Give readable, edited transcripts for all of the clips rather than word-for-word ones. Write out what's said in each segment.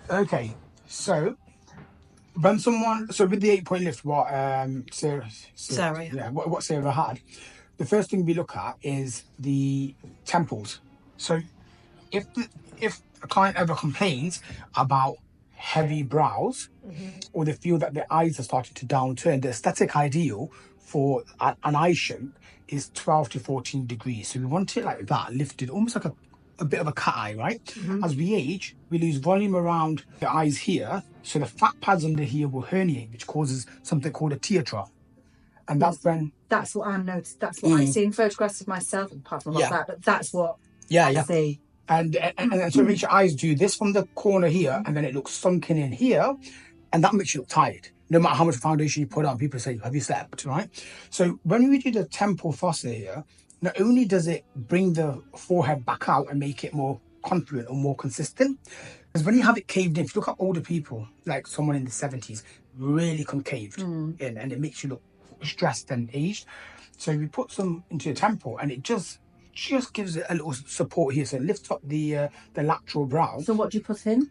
Okay, so when someone, so with the 8-point lift, what Sara, yeah, what Sarah had, the first thing we look at is the temples. So if if a client ever complains about heavy brows, or they feel that their eyes are starting to downturn, the aesthetic ideal for an eye shape is 12 to 14 degrees. So we want it like that, lifted, almost like a bit of a cat eye, right? As we age, we lose volume around the eyes here. So the fat pads under here will herniate, which causes something called a tear trough. And that's when... That's what I'm noticing. That's what I see in photographs of myself, apart from about that, but that's what I see. And so it makes your eyes do this from the corner here, and then it looks sunken in here, and that makes you look tired. No matter how much foundation you put on, people say, have you slept, right? So when we do the temple fossa here, not only does it bring the forehead back out and make it more confluent or more consistent, because when you have it caved in, if you look at older people, like someone in the 70s, really concaved in, and it makes you look stressed and aged. So we put some into the temple, and it just gives it a little support here. So it lifts up the lateral brow. So what do you put in?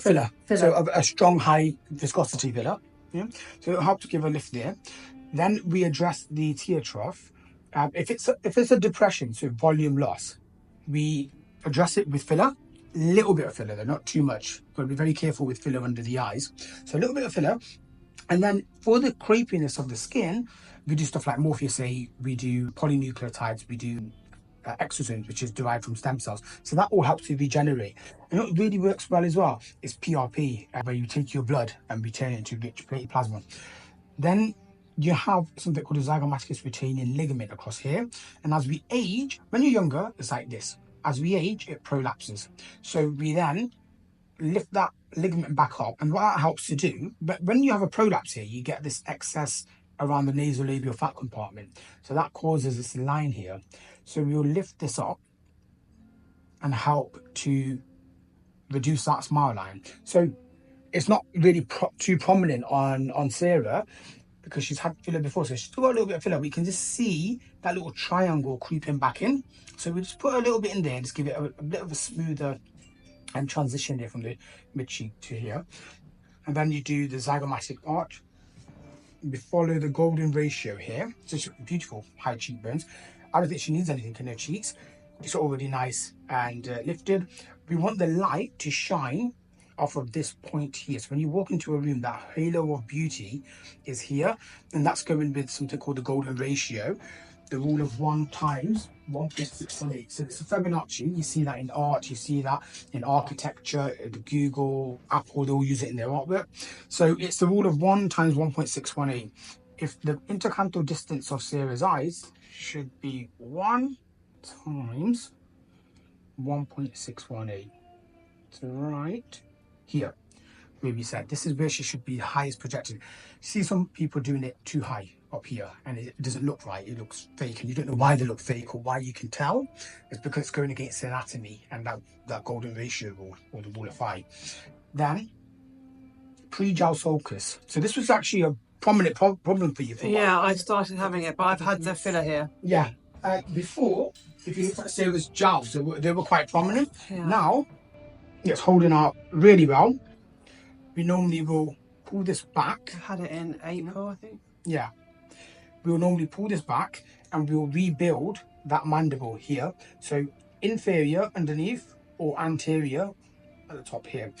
Filler. So a strong, high viscosity filler. Yeah. So it'll help to give a lift there. Then we address the tear trough. If it's a depression, so volume loss, we address it with filler. Little bit of filler, though, not too much. Got to be very careful with filler under the eyes. So a little bit of filler. And then for the crepiness of the skin, we do stuff like Morpheus A, we do polynucleotides, we do exosomes, which is derived from stem cells. So that all helps to regenerate. And what really works well as well is PRP, where you take your blood and return it into rich platelet plasma. Then you have something called a zygomaticus retaining ligament across here. And as we age, when you're younger, it's like this. As we age, it prolapses. So we then lift that ligament back up, and what that helps to do, but when you have a prolapse here, you get this excess around the nasolabial fat compartment, so that causes this line here. So we'll lift this up and help to reduce that smile line. So it's not really too prominent on Sarah because she's had filler before, so she's still got a little bit of filler. We can just see that little triangle creeping back in, so we just put a little bit in there and just give it a bit of a smoother and transition there from the mid cheek to here. And then you do the zygomatic arch. We follow the golden ratio here. So she's beautiful high cheekbones. I don't think she needs anything in her cheeks. It's already nice and lifted. We want the light to shine off of this point here. So when you walk into a room, that halo of beauty is here, and that's going with something called the golden ratio. The rule of 1 times 1.618. So it's a Fibonacci. You see that in art, you see that in architecture, Google, Apple, they all use it in their artwork. So it's the rule of 1 times 1.618. If the intercanthal distance of Sarah's eyes should be 1 times 1.618. So right here, where we said this is where she should be the highest projected. See some people doing it too high up here, and it doesn't look right. It looks fake, and you don't know why they look fake or why you can tell. It's because it's going against anatomy and that golden ratio rule, or the rule of 5. Then pre-jowl sulcus. So this was actually a prominent problem for you. Yeah, I started having it, but I've had the filler here. Yeah. Before, if you look at Sarah's jowls, they were quite prominent. Yeah. Now, it's holding out really well. We normally will pull this back. I had it in April, I think. Yeah. We'll normally pull this back and we'll rebuild that mandible here. So inferior underneath or anterior at the top here.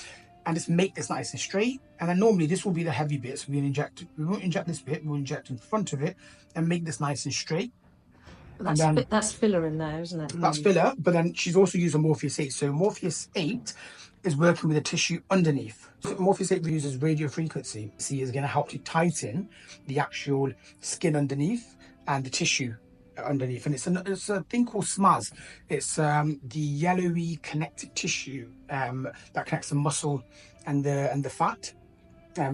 And just make this nice and straight. And then normally this will be the heavy bit. So we won't inject this bit, we'll inject in front of it and make this nice and straight. That's filler in there, isn't it? That's filler, but then she's also used a Morpheus 8. So Morpheus 8 is working with the tissue underneath. So Morpheus 8 uses radio frequency. See, is going to help to tighten the actual skin underneath and the tissue underneath. And it's a thing called SMAS. It's the yellowy connective tissue that connects the muscle and the fat.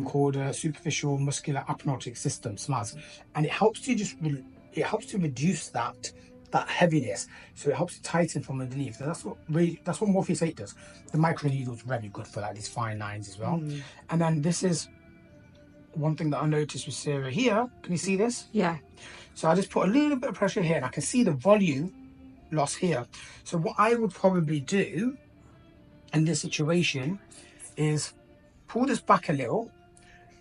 Called superficial muscular aponeurotic system, SMAS, and it helps to reduce that heaviness, so it helps to tighten from underneath. And that's what Morpheus 8 does. The microneedle is very good for that, these fine lines as well. And then this is one thing that I noticed with Sarah here. Can you see this? Yeah. So I just put a little bit of pressure here, and I can see the volume loss here. So what I would probably do in this situation is pull this back a little,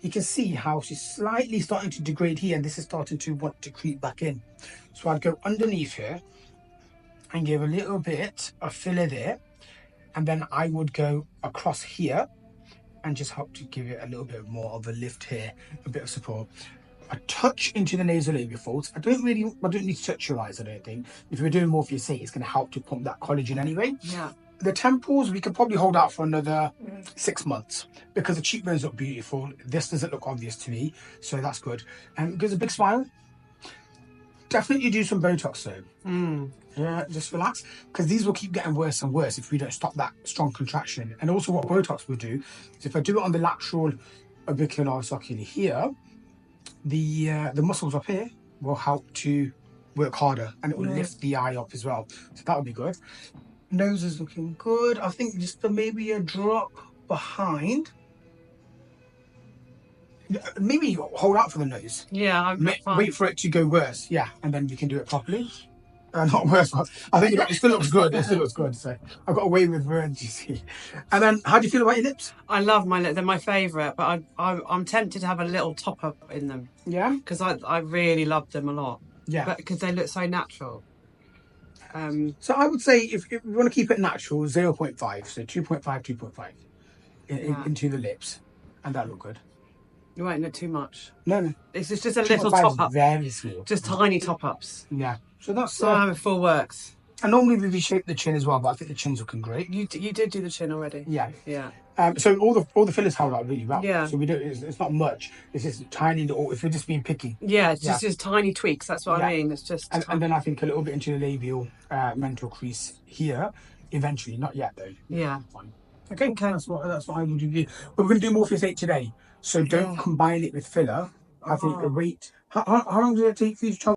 you can see how she's slightly starting to degrade here, and this is starting to want to creep back in. So I'd go underneath here and give a little bit of filler there, and then I would go across here and just help to give it a little bit more of a lift here, a bit of support. A touch into the nasolabial folds. I don't need to touch your eyes, I don't think. If we're doing more for your face, it's going to help to pump that collagen anyway. Yeah. The temples, we could probably hold out for another 6 months because the cheekbones look beautiful. This doesn't look obvious to me, so that's good. And gives a big smile. Definitely do some Botox though. Yeah, just relax, because these will keep getting worse and worse if we don't stop that strong contraction. And also what Botox will do is if I do it on the lateral oblicular oculi here, the muscles up here will help to work harder, and it will lift the eye up as well. So that would be good. Nose is looking good. I think just maybe a drop behind. Maybe hold out for the nose. Yeah, wait for it to go worse. Yeah, and then we can do it properly. Not worse, but I think it still looks good. It still looks good. So I've got away with words, you see. And then, how do you feel about your lips? I love my lips. They're my favourite, but I'm tempted to have a little top up in them. Yeah? Because I really love them a lot. Yeah. But because they look so natural. So I would say if you want to keep it natural, 0.5. So 2.5, 2.5 into the lips. And that'll look good. You won't look too much. No. It's just a little top up. Very small. Just tiny top ups. Yeah. So that's... So I'm full works. And normally we reshape the chin as well, but I think the chin's looking great. You did do the chin already. Yeah. Yeah. So all the fillers held out really well. Yeah. So we don't. It's not much. It's just tiny little. If we're just being picky. Yeah. It's just tiny tweaks. That's what I mean. It's just. And then I think a little bit into the labial mental crease here. Eventually, not yet though. Yeah. Fine. Okay. That's what I would do. But we're going to do Morpheus 8 today. So don't combine it with filler. I think the wait. How long did it take for you to travel?